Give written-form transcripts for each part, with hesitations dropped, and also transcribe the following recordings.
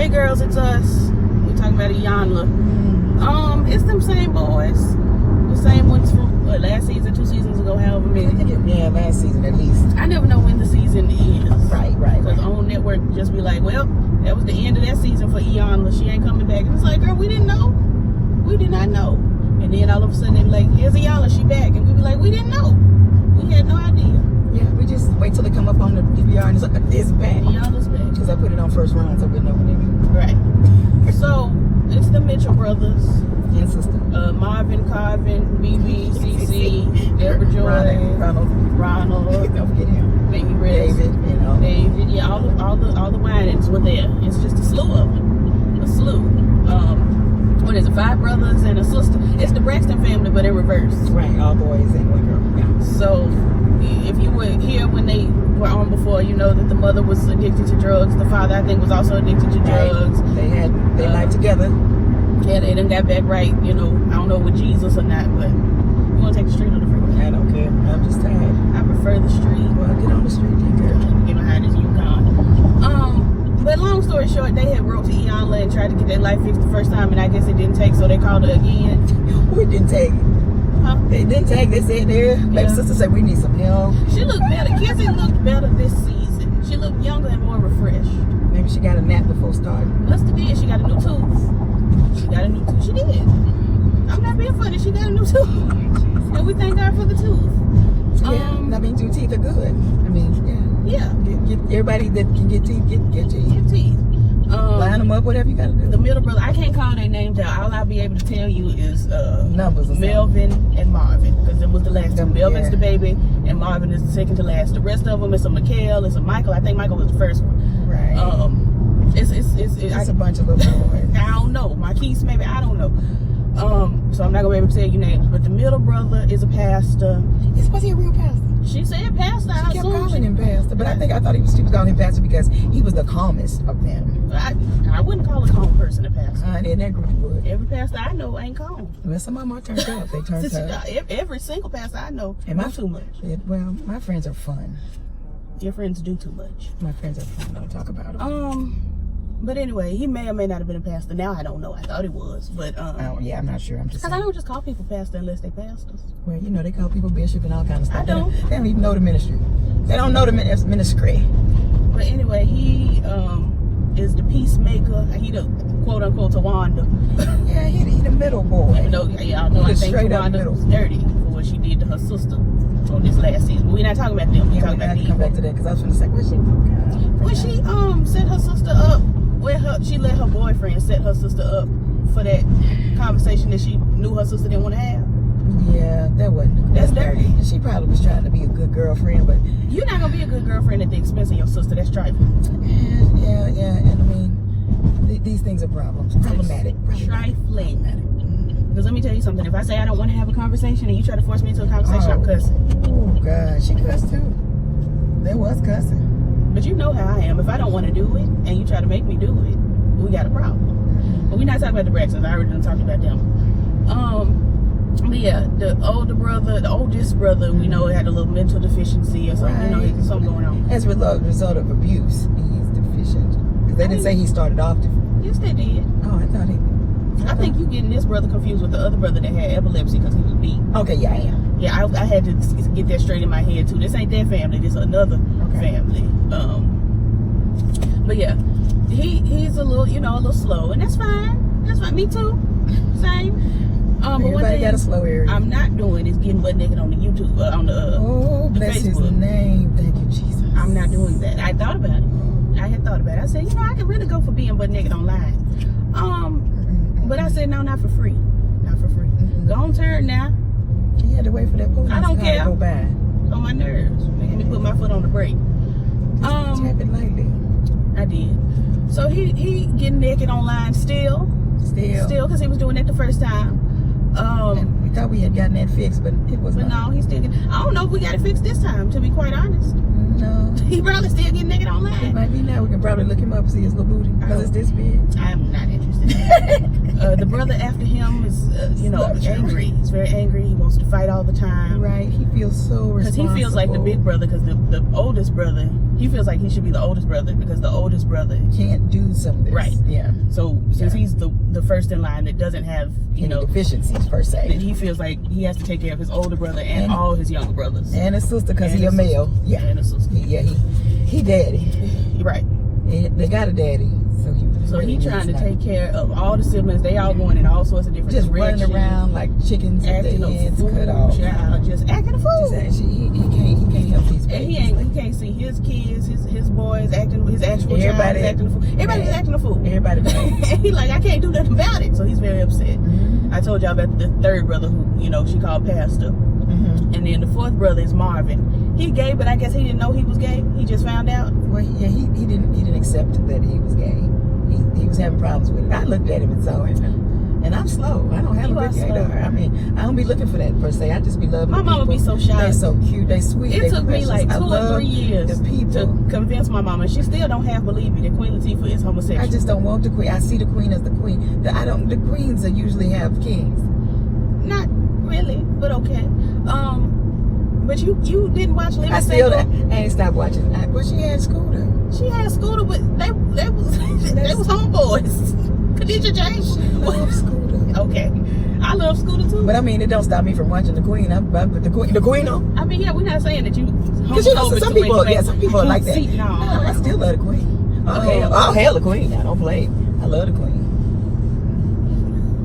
Hey girls, it's us. We're talking about Iyanla. It's them same boys. The same ones from last season, 2 seasons ago, however many. Last season at least. I never know when the season is. Right. Because on network just be like, well, that was the end of that season for Iyanla. She ain't coming back. And it's like, girl, we didn't know. We did not know. And then all of a sudden they be like, here's Iyanla, she back. And we be like, we didn't know. We had no idea. Yeah, we just wait till they come up on the DVR and it's like, it's back. Iyanla's back. Because I put it on first run so we know when it is. Right. So, it's the Mitchell brothers. And sister. Marvin, Carvin, BB, CC, Deborah Joy, Ronald, don't forget him. Baby Rest, David, yeah, all the Winans were there. It's just a slew of them. A slew. What is it, 5 brothers and a sister? It's the Braxton family, but in reverse. Right, all boys and one girl. Yeah. So, if you were here when they were on before, you know that the mother was addicted to drugs. The father, I think, was also addicted to drugs. Right. They had their life together. Yeah, they done got back right, you know. I don't know with Jesus or not, but you want to take the street or the freeway? I don't care. I'm just tired. I prefer the street. Well, get on the street, then, girl. Get behind this Yukon. But long story short, they had wrote to Iyanla and tried to get their life fixed the first time, and I guess it didn't take, so they called her again. We didn't take. Huh? They didn't take. They said there. Baby sister said we need some help. She looked better. Kizzy looked better this season. She looked younger and more refreshed. Maybe she got a nap before starting. Buster did. She got a new tooth. She got a new tooth. She did. I'm not being funny. She got a new tooth. And we thank God for the tooth. Yeah, I mean, 2 teeth are good. I mean, yeah. Get everybody that can get teeth, get teeth. Get teeth. Line them up, whatever you gotta do. The middle brother, I can't call their names out. All I'll be able to tell you is numbers. Melvin and Marvin, because it was the last two. Melvin's the baby, and Marvin is the second to last. The rest of them is a Mikhail, it's a Michael. I think Michael was the first one. Right. It's a bunch of little boys. I don't know. Marquise, maybe, I don't know. So I'm not gonna be able to tell you names. But the middle brother is a pastor. Was he a real pastor? She said pastor. She kept calling him pastor, but I thought she was calling him pastor because he was the calmest of them. I wouldn't call a calm person a pastor. In that group would. Every pastor I know ain't calm. Well, some of them are turned up. They turned up. Every single pastor I know do too much. Well, my friends are fun. Your friends do too much. My friends are fun. Don't talk about them. But anyway, he may or may not have been a pastor. Now I don't know. I thought he was, but I'm not sure. I'm just because I don't just call people pastor unless they pastors. Well, you know they call people bishop and all kind of stuff. I don't. They don't even know the ministry. They don't know the ministry. But anyway, he is the peacemaker. He the quote unquote Tawanda. Yeah, he the middle boy. Even though y'all know I think Tawanda was dirty for what she did to her sister on this last season. But we're not talking about them. We're talking about come back to that because I was going to say, when she set her sister up. She let her boyfriend set her sister up for that conversation that she knew her sister didn't want to have. Yeah, that wasn't. That's dirty. She probably was trying to be a good girlfriend, but you're not gonna be a good girlfriend at the expense of your sister. That's trifling. Yeah, and I mean, these things are problematic. Trifling. Because let me tell you something. If I say I don't want to have a conversation and you try to force me into a conversation, I'm cussing. Oh God, she cussed too. There was cussing. But you know how I am. If I don't want to do it and you try to make me do it, we got a problem. But we're not talking about the Braxtons. I already done talked about them. But yeah, the oldest brother, we know had a little mental deficiency or something. Right. You know, something going on. As a result of abuse, he's deficient. Because they didn't say he started off deficient. Yes, they did. Oh, I thought he. I think you getting this brother confused with the other brother that had epilepsy because he was beat. Okay, yeah, I am. Yeah, I had to get that straight in my head too. This ain't their family. This another family. But yeah, he's a little slow, and that's fine. That's fine. Me too. Same. But one thing got a slow area. I'm not doing is getting butt naked on the YouTube, on the bless Facebook. His name. Thank you, Jesus. I'm not doing that. I thought about it. I had thought about it. I said, I could really go for being butt naked online. But I said, no, not for free. Not for free. Go on turn now. You had to wait for that police I don't care. to go by. On my nerves. Let me put my foot on the brake. Just tap it lightly. I did. So he getting naked online still, because he was doing that the first time. And we thought we had gotten that fixed, but it was not. But no, he's still. I don't know if we got it fixed this time. To be quite honest, No. He probably still getting naked It online. might be now. We can probably look him up and see his little booty. Because it's this big. I'm not interested. The brother after him is, angry. He's very angry. He wants to fight all the time. Right. He feels so Because responsible. he feels like the big brother, because the oldest brother, he feels like he should be the oldest brother because the oldest brother can't do some of this. Right. Yeah. So since he's the first in line that doesn't have, Any deficiencies per se. then he feels like he has to take care of his older brother and all his younger brothers. And his sister, because And he a his male. sister. Yeah. And his sister. Yeah, he daddy. You're right. They got a daddy. So really he trying to needs take care of all the siblings. They all going in all sorts of different just directions. running around like chickens with Acting their a heads fool, cut off. child, just acting a fool. Just actually, he can't help these And babies. he can't see his kids, his boys acting, his actual child Everybody is acting a fool. Everybody's mad. acting a fool. Everybody mad. And he like, I can't do nothing about it. So he's very upset. Mhm. I told y'all about the third brother who, she called Pastor. Mhm. And then the fourth brother is Marvin. He gay, but I guess he didn't know he was gay. He just found out. Well, yeah, he didn't accept that he was gay. He was having problems with it. I looked at him and saw it. And I'm slow. I don't have You a are good gay slow. daughter. I mean, I don't be looking for that per se. I just be loving My the mama people. be so shy. They're so cute. They sweet. It they took me precious. like I 2 or love 3 years the people. to convince my mama. She still don't half believe me that Queen Latifah is homosexual. I just don't want the queen. I see the queen as the queen. The queens that usually have kings. Not really, but okay. But you didn't watch Living I still Single? I ain't stopped watching. But she had Scooter. She had Scooter, but they was they was homeboys. Khadijah James. Love Scooter. Okay, I love Scooter too. But I mean, it don't stop me from watching the queen. The queen on. I mean, yeah, we're not saying that you. Because some people, some people are like that. No, I still love the queen. I'll hail the queen. I don't play. I love the queen.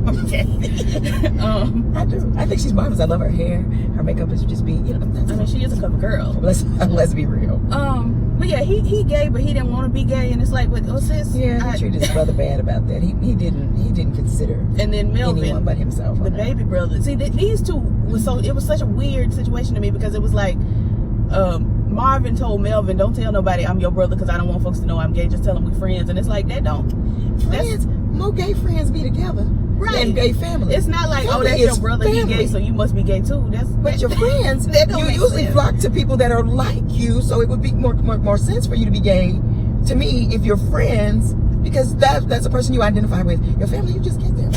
Okay. I do. I think she's marvelous. I love her hair. Her makeup is just be, I mean, she is a cover girl. Let's be real. But yeah, he gay, but he didn't want to be gay, and it's like, but sis, Yeah, he treated his brother bad about that. He didn't consider and then Melvin, anyone but himself. the baby brother. See, these two was it was such a weird situation to me because it was like, Marvin told Melvin, "Don't tell nobody I'm your brother because I don't want folks to know I'm gay. Just tell them we friends." And it's like that don't. Friends, more gay friends be together. Right. And gay family. It's not like, Family that's is your brother, he family. gay, so you must be gay too. But your friends, That don't you make usually sense. flock to people that are like you, so it would be more sense for you to be gay. To me, if you're friends, because that's a person you identify with. Your family, you just get them.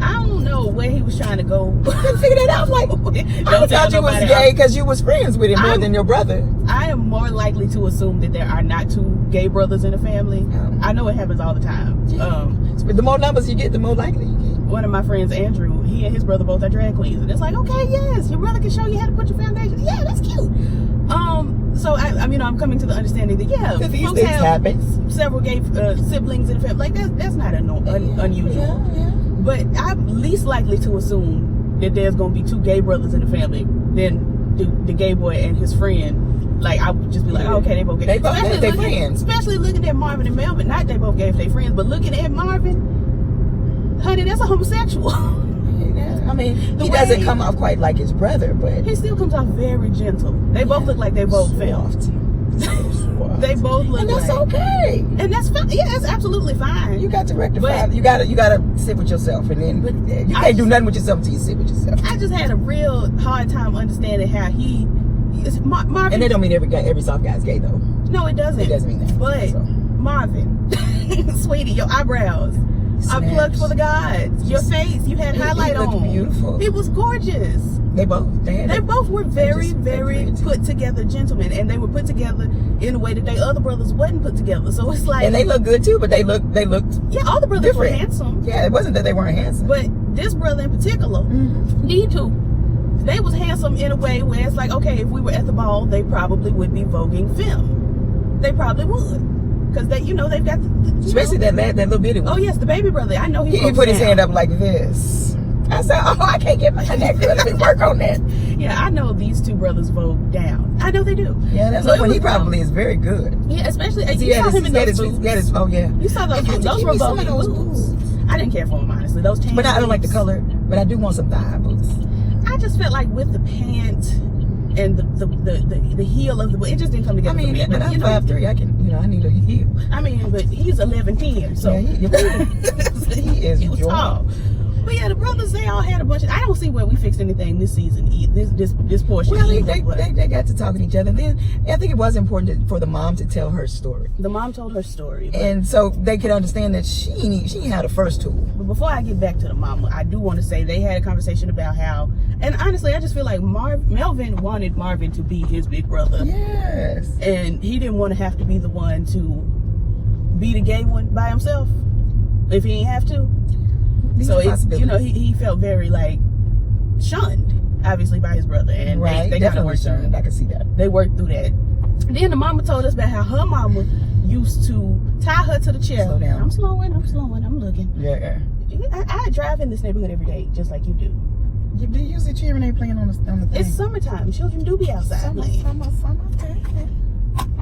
I don't know where he was trying to go. Couldn't figure that out. Like, I thought you was gay because you was friends with him more than your brother. I am more likely to assume that there are not two gay brothers in a family. I know it happens all the time. Yeah. But the more numbers you get, the more likely you get. One of my friends, Andrew, he and his brother both are drag queens, and it's like, okay, yes, your brother can show you how to put your foundation. Yeah, that's cute. So I'm coming to the understanding that These folks things have happen. several gay siblings in the family. Like that's not unusual. Yeah. But I'm least likely to assume that there's gonna be two gay brothers in the family than the gay boy and his friend. Like I would just be like, oh, okay, they both gay. They both they friends. Especially looking at Marvin and Melvin. Not they both gay if they friends, but looking at Marvin, honey, that's a homosexual. I mean, he way doesn't come off quite like his brother, but He still comes off very gentle. They both look like they both fell. They both look and that's like, okay. and that's fine. Yeah, that's absolutely fine. You got to rectify. But- you gotta sit with yourself, and then you can't do nothing with yourself until you sit with yourself. I just had a real hard time understanding how Marvin. And that don't mean every soft guy's gay though. No, it doesn't. It doesn't mean that. But So. Marvin, sweetie, your eyebrows are plucked for the gods. Your face, you had highlight he looked on. beautiful. He was gorgeous. They both Were very, just very pretty. put together gentlemen, and they were put together in a way that they other brothers wasn't put together. So it's like, and they look good too, but they looked yeah, all the brothers different. were handsome, Yeah, it wasn't that they weren't handsome. but this brother in particular, Mhm. need to. They was handsome in a way where it's like, okay, if we were at the ball, they probably would be voguing film. They probably would, because they've got Especially that little bitty one. Oh yes, the baby brother. I know He vogues put his down. hand up like this. I said, "Oh, I can't get my neck. Let me work on that." Yeah, I know these two brothers vogue down. I know they do. Yeah, that's So when it he was, probably is very good. Yeah, especially He you saw had him in those boots. oh yeah. You saw those I got boots. to Those give were me some of voguing those boots. I didn't care for them honestly. Those tan But I don't like the boots. color. But I do want some thigh boots. I just felt like with the pant and the heel of the boot, it just didn't come I together. mean, for me. but I'm 5'3". I can, I need a heel. I mean, but he's 11'10", so Yeah, he is he was Jordan. tall. But yeah, the brothers, they all had a bunch of... I don't see where we fixed anything this season, this portion. Well, either, they got to talk to each other. Then I think it was important for the mom to tell her story. The mom told her story. And so they could understand that she had a first tool. But before I get back to the mama, I do want to say they had a conversation about how... And honestly, I just feel like Melvin wanted Marvin to be his big brother. Yes. And he didn't want to have to be the one to be the gay one by himself if he ain't have to. So it's, you know, he felt very like shunned, obviously, by his brother, and right, they definitely worked shunned. I can see that. They worked through that. Then the mama told us about how her mama used to tie her to the chair. Slow down. I'm slowing, I'm looking. Yeah. I drive in this neighborhood every day, just like you do. Do you usually cheer when they playing on the thing? It's summertime. Children do be outside playing. Summer, okay.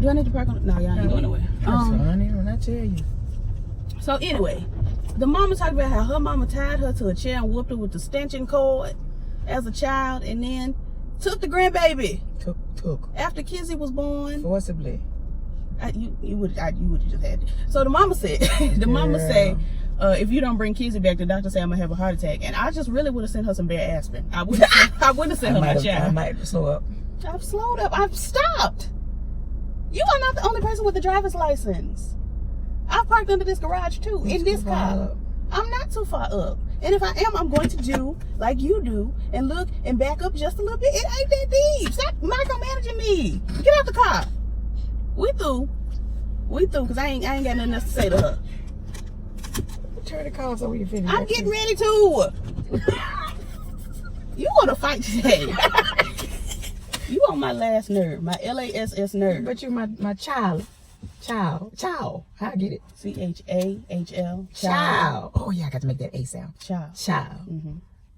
Do I need to park on? No, y'all ain't going nowhere. Honey, when I tell you. So anyway, the mama talked about how her mama tied her to a chair and whooped her with the stanchion cord as a child, and then took the grandbaby. Took. After Kizzy was born. Forcibly. You would have just had it. So the mama said, say, if you don't bring Kizzy back, the doctor say I'm gonna have a heart attack. And I just really would have sent her some bare aspirin. I wouldn't have sent her my child. I might slow up. I've slowed up. I've stopped. You are not the only person with a driver's license. I've parked under this garage too, in this car. I'm not too far up. And if I am, I'm going to do like you do and look and back up just a little bit. It ain't that deep. Stop micromanaging me. Get out the car. We through, because I ain't got nothing else to say to her. Turn the car so we can finish. I'm getting ready to. You want to fight today. You on my last nerve, my LASS nerve. But you're my child. Child. How I get it? CHAHL. Child. Oh yeah, I got to make that A sound. Child. Mm-hmm.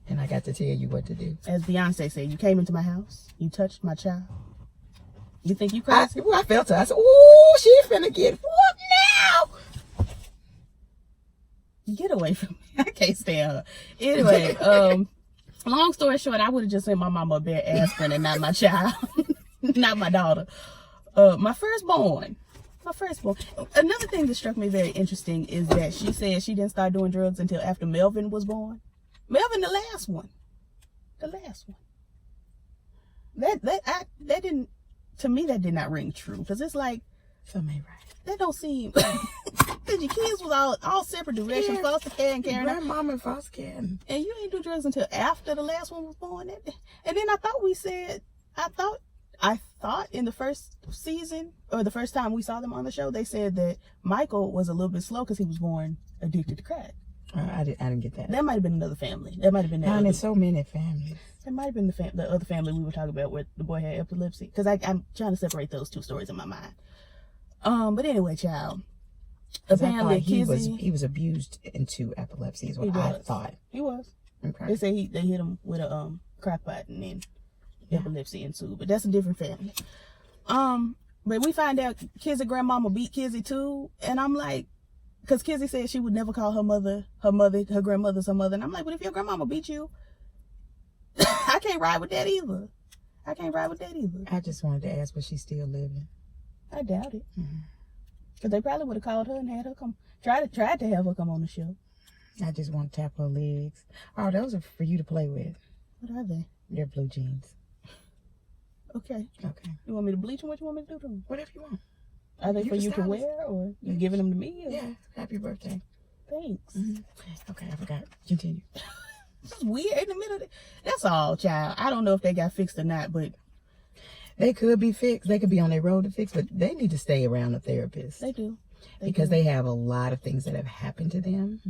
And I got to tell you what to do. As Beyonce said, you came into my house, you touched my child. You think you crazy? I felt her. I said, ooh, she finna get whooped now. Get away from me. I can't stand her. Anyway, long story short, I would have just sent my mama a bare aspirin and not my child. Not my daughter. My firstborn. Another thing that struck me very interesting is that she said she didn't start doing drugs until after Melvin was born. Melvin, the last one. That didn't, to me, that did not ring true. Because it's like, something ain't right. That don't seem, because your kids was all separate directions, foster care and caring. Grandmama and foster care. And you ain't do drugs until after the last one was born. And then I thought in the first season, or the first time we saw them on the show, they said that Michael was a little bit slow because he was born addicted to crack. I didn't get that. That might have been another family. That might have been that. There's so many families. It might have been the other family we were talking about where the boy had epilepsy. Because I'm trying to separate those two stories in my mind. But anyway, child. Apparently, he was abused into epilepsy is what I thought. He was. Okay. They say they hit him with a crack pot and then epilepsy ensued. But that's a different family. But we find out Kizzy grandmama beat Kizzy too, and I'm like, because Kizzy said she would never call her grandmother's her mother, and I'm like, but if your grandmama beat you, I can't ride with that either. I just wanted to ask, was she still living? I doubt it. Because they probably would have called her and had her come, tried to have her come on the show. I just want to tap her legs. Oh, those are for you to play with. What are they? They're blue jeans. Okay. You want me to bleach them? What you want me to do to them? Whatever you want. Are they for you to wear, or you giving them to me? Or? Yeah. Happy birthday. Thanks. Okay, I forgot. Continue. It's weird in the middle of it. That's all, child. I don't know if they got fixed or not, but they could be fixed. They could be on their road to fix, but they need to stay around a therapist. They do. Because they have a lot of things that have happened to them.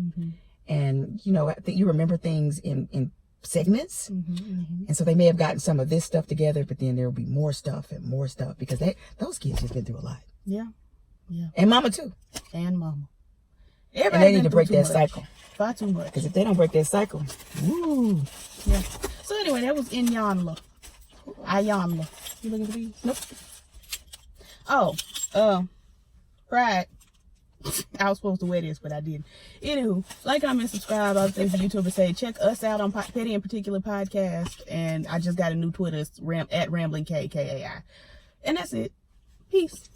And, I think you remember things in segments. And so they may have gotten some of this stuff together, but then there will be more stuff because those kids just been through a lot. Yeah. And mama too. And mama. Everybody and they need to break that cycle. Far too much. Because if they don't break that cycle, woo. Yeah. So anyway, that was Iyanla. You looking for these? Nope. Oh, Pride. I was supposed to wear this, but I didn't. Anywho, like, comment, subscribe, all the things the YouTubers say. Check us out on Petty in Particular Podcast. And I just got a new Twitter. It's at Rambling KKAI. And that's it. Peace.